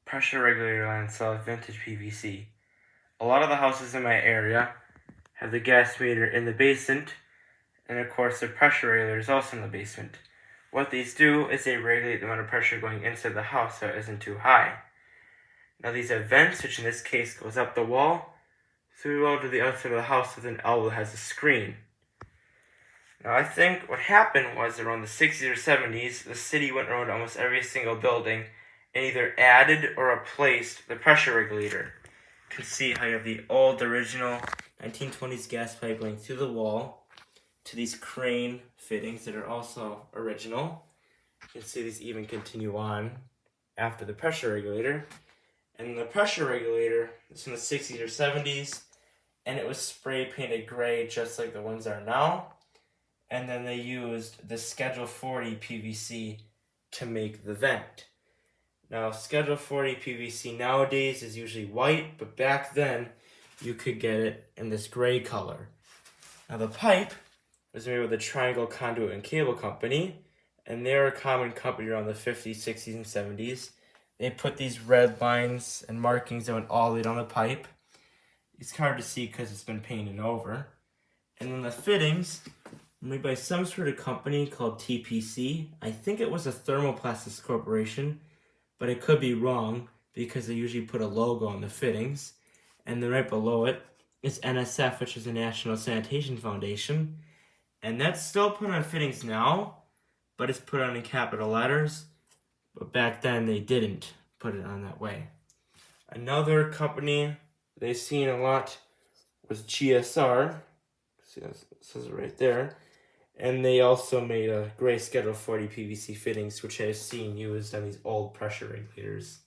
pressure regulator line sells vintage PVC. A lot of the houses in my area have the gas meter in the basement, and of course the pressure regulator is also in the basement. What these do is they regulate the amount of pressure going inside the house so it isn't too high. Now these have vents, which in this case goes up the wall, through the wall to the outside of the house with an elbow that has a screen. Now I think what happened was around the 60s or 70s, the city went around almost every single building and either added or replaced the pressure regulator. You can see how you have the old original 1920s gas pipe going through the wall to these crane fittings that are also original. You can see these even continue on after the pressure regulator. And the pressure regulator is from the 60s or 70s, and it was spray painted gray just like the ones are now. And then they used the Schedule 40 PVC to make the vent. Now, Schedule 40 PVC nowadays is usually white, but back then you could get it in this gray color. Now, the pipe was made with a Triangle Conduit and Cable Company, and they're a common company around the 50s, 60s, and 70s. They put these red lines and markings that went all the way down the pipe. It's hard to see because it's been painted over. And then the fittings made by some sort of company called TPC. I think it was a Thermoplastics Corporation, but it could be wrong because they usually put a logo on the fittings. And then right below it is NSF, which is the National Sanitation Foundation. And that's still put on fittings now, but it's put on in capital letters. But back then they didn't put it on that way. Another company they've seen a lot was GSR. See, it says it right there. And they also made a gray Schedule 40 PVC fittings, which I've seen used on these old pressure regulators.